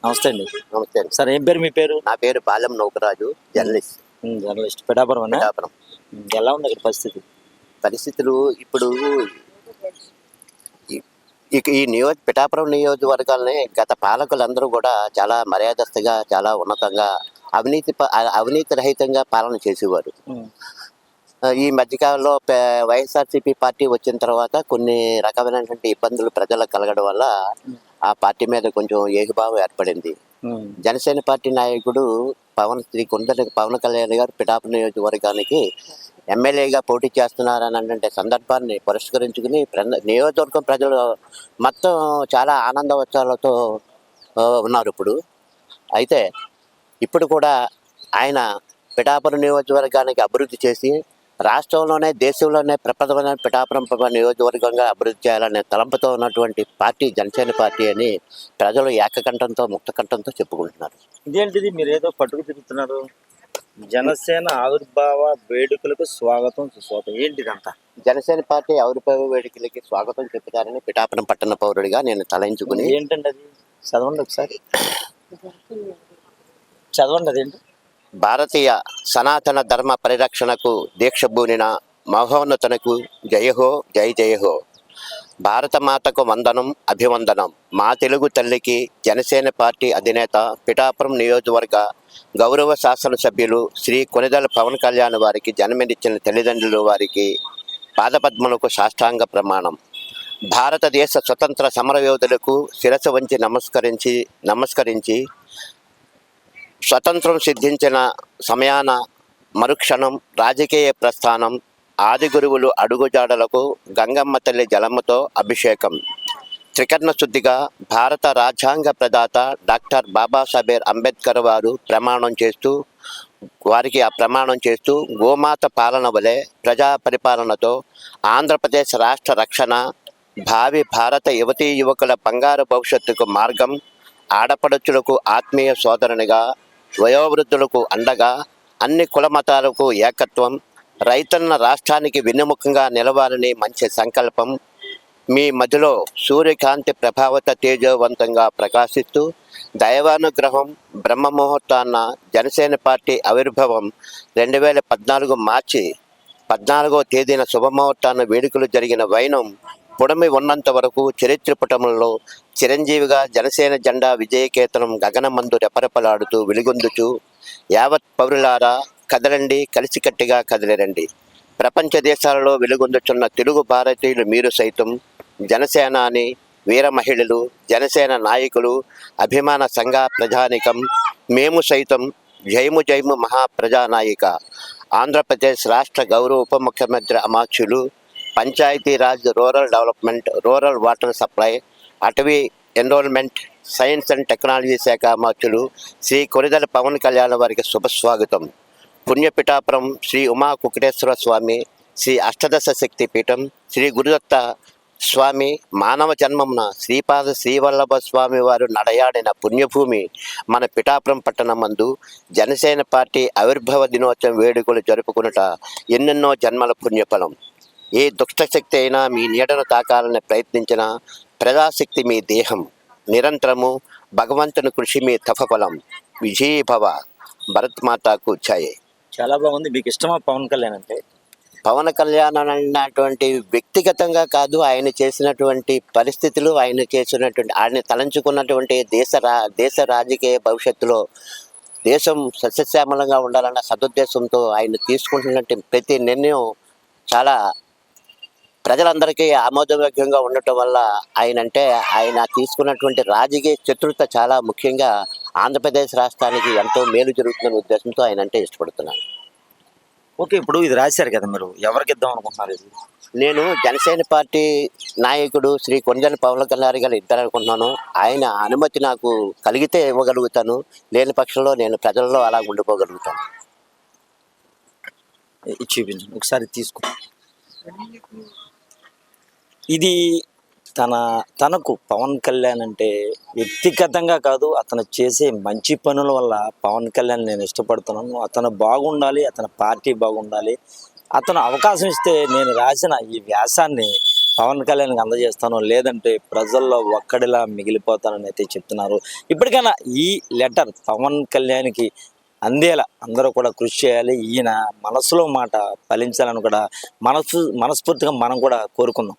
నమస్తే అండి. నమస్తే అండి. సార్ ఏం పేరు మీ పేరు? నా పేరు పాలెం నౌకరాజు, జర్నలిస్ట్. జర్నలిస్ట్ పిఠాపురం అన్నా? పిఠాపురం. ఎలా ఉంది అక్కడ పరిస్థితి? పరిస్థితులు ఇప్పుడు ఈ పిఠాపురం నియోజకవర్గాల్ని గత పాలకులందరూ కూడా చాలా మర్యాదస్తుగా, చాలా ఉన్నతంగా, అవినీతి రహితంగా పాలన చేసేవారు. ఈ మధ్యకాలంలో వైఎస్ఆర్సీపీ పార్టీ వచ్చిన తర్వాత కొన్ని రకమైనటువంటి ఇబ్బందులు ప్రజలకు కలగడం వల్ల ఆ పార్టీ మీద కొంచెం ఏకభావం ఏర్పడింది. జనసేన పార్టీ నాయకుడు పవన్ కళ్యాణ్ గారు పిఠాపురం నియోజకవర్గానికి ఎమ్మెల్యేగా పోటీ చేస్తున్నారనే సందర్భాన్ని పురస్కరించుకుని నియోజకవర్గం ప్రజలు మొత్తం చాలా ఆనందోత్సవాలతో ఉన్నారు. అయితే ఇప్పుడు కూడా ఆయన పిఠాపురం నియోజకవర్గానికి అభివృద్ధి చేసి రాష్ట్రంలోనే దేశంలోనే ప్రప్రథమైన పిఠాపురం నియోజకవర్గంగా అభివృద్ధి చేయాలనే తలంపుతో ఉన్నటువంటి పార్టీ జనసేన పార్టీ అని ప్రజలు ఏకకంఠంతో ముక్తకంఠంతో చెప్పుకుంటున్నారు. ఇదేంటిది మీరు ఏదో పట్టుకు తిరుగుతున్నారు? జనసేన ఆవిర్భావ వేడుకలకు స్వాగతం సుస్వాగతం ఏంటిదంతా? జనసేన పార్టీ ఆవిర్భావ వేడుకలకి స్వాగతం చెప్తారని పిఠాపురం పట్టణ పౌరుడిగా నేను తలంచుకుని. ఏంటండి అది? చదవండి ఒకసారి, చదవండి. అదేంటి? భారతీయ సనాతన ధర్మ పరిరక్షణకు దీక్షభూనిన మహోన్నతనకు జయహో జై జయహో. భారతమాతకు వందనం అభివందనం. మా తెలుగు తల్లికి జనసేన పార్టీ అధినేత పిఠాపురం నియోజకవర్గ గౌరవ శాసనసభ్యులు శ్రీ కొనిదెల పవన్ కళ్యాణ్ వారికి జన్మనిచ్చిన తల్లిదండ్రులు వారికి పాదపద్మలకు సాష్టాంగ ప్రమాణం. భారతదేశ స్వతంత్ర సమరయోధులకు శిరస్సు వంచి నమస్కరించి స్వతంత్రం సిద్ధించిన సమయాన మరుక్షణం రాజకీయ ప్రస్థానం. ఆది గురువులు అడుగుజాడలకు గంగమ్మ తల్లి జలముతో అభిషేకం. త్రికరణ శుద్ధిగా భారత రాజ్యాంగ ప్రదాత డాక్టర్ బాబాసాహెబ్ అంబేద్కర్ వారు ప్రమాణం చేస్తూ గోమాత పాలన వలె ప్రజా పరిపాలనతో ఆంధ్రప్రదేశ్ రాష్ట్ర రక్షణ, భావి భారత యువతీ యువకుల బంగారు భవిష్యత్తుకు మార్గం, ఆడపడుచులకు ఆత్మీయ సోదరునిగా, వయోవృద్ధులకు అండగా, అన్ని కుల మతాలకు ఏకత్వం, రైతన్న రాష్ట్రానికి వెన్నెముకగా నిలవాలని మంచి సంకల్పం. మీ మధ్యలో సూర్యకాంతి ప్రభావిత తేజవంతంగా ప్రకాశిస్తూ దైవానుగ్రహం బ్రహ్మముహూర్తాన్న జనసేన పార్టీ ఆవిర్భావం 2014 మార్చి 14వ తేదీన శుభముహూర్తాన్న వేడుకలు జరిగిన వైనం పుడమి ఉన్నంత వరకు చరిత్ర పుటములలో చిరంజీవిగా జనసేన జెండా విజయకేతనం గగనమందు రెపరెపలాడుతూ వెలుగొందుచు యావత్ పౌరులారా కదలండి, కలిసికట్టిగా కదిలిరండి. ప్రపంచ దేశాలలో వెలుగొందుచున్న తెలుగు భారతీయులు మీరు సైతం, జనసేనాని వీర మహిళలు, జనసేన నాయకులు, అభిమాన సంఘ ప్రజానికం మేము సైతం జయము జయము మహాప్రజానాయిక. ఆంధ్రప్రదేశ్ రాష్ట్ర గౌరవ ఉప ముఖ్యమంత్రి అమాత్యులు, Panchayati Raj, rural development, rural water supply, అటవీ ఎన్రోల్మెంట్, సైన్స్ అండ్ టెక్నాలజీ శాఖ అమాత్యులు శ్రీ కొనిదెల పవన్ కళ్యాణ్ వారికి శుభస్వాగతం. పుణ్యపిఠాపురం శ్రీ ఉమా కుకుటేశ్వర స్వామి, శ్రీ అష్టదశ శక్తి పీఠం, శ్రీ గురుదత్త స్వామి మానవ జన్మమున శ్రీపాద శ్రీవల్లభ స్వామి వారు నడయాడిన పుణ్యభూమి మన పిఠాపురం పట్టణమందు జనసేన పార్టీ ఆవిర్భావ దినోత్సవం వేడుకలు జరుపుకునుట ఎన్నెన్నో జన్మల పుణ్యఫలం. ఏ దుష్టశక్తి అయినా మీ నీడను తాకాలని ప్రయత్నించిన ప్రజాశక్తి మీ దేహం. నిరంతరము భగవంతుని కృషి మీ తపఫలం. విజయభవ. భరత్ మాతాకు జై. చాలా బాగుంది. మీకు ఇష్టమా పవన్ కళ్యాణ్ అంటే? పవన్ కళ్యాణ్ అన్నటువంటి వ్యక్తిగతంగా కాదు, ఆయన చేసినటువంటి పరిస్థితులు, ఆయన తలంచుకున్నటువంటి దేశ రాజకీయ భవిష్యత్తులో దేశం సస్యశ్యామలంగా ఉండాలన్న సదుద్దేశంతో ఆయన తీసుకుంటున్నటువంటి ప్రతి నిర్ణయం చాలా ప్రజలందరికీ ఆమోదయోగ్యంగా ఉండటం వల్ల ఆయన తీసుకున్నటువంటి రాజకీయ చతురత చాలా ముఖ్యంగా ఆంధ్రప్రదేశ్ రాష్ట్రానికి ఎంతో మేలు జరుగుతున్న ఉద్దేశంతో ఆయన అంటే ఇష్టపడుతున్నాను. ఓకే, ఇప్పుడు ఇది రాశారు కదా, మీరు ఎవరికి ఇద్దాం అనుకుంటున్నారు? ఇది నేను జనసేన పార్టీ నాయకుడు శ్రీ కొనిదెల పవన్ కళ్యాణ్ గారు ఇద్దారనుకుంటున్నాను. ఆయన అనుమతి నాకు కలిగితే ఇవ్వగలుగుతాను, లేని పక్షంలో నేను ప్రజల్లో అలా ఉండిపోగలుగుతాను. చూపించండి ఒకసారి, తీసుకో. ఇది తనకు పవన్ కళ్యాణ్ అంటే వ్యక్తిగతంగా కాదు, అతను చేసే మంచి పనుల వల్ల పవన్ కళ్యాణ్ నేను ఇష్టపడుతున్నాను. అతను బాగుండాలి, అతని పార్టీ బాగుండాలి. అతను అవకాశం ఇస్తే నేను రాసిన ఈ వ్యాసాన్ని పవన్ కళ్యాణ్కి అందజేస్తాను, లేదంటే ప్రజల్లో ఒక్కడిలా మిగిలిపోతానని అయితే చెప్తున్నారు. ఇప్పటికైనా ఈ లెటర్ పవన్ కళ్యాణ్కి అందేలా అందరూ కూడా కృషి చేయాలి. ఈయన మనసులో మాట ఫలించాలని కూడా మనస్ఫూర్తిగా మనం కూడా కోరుకుందాం.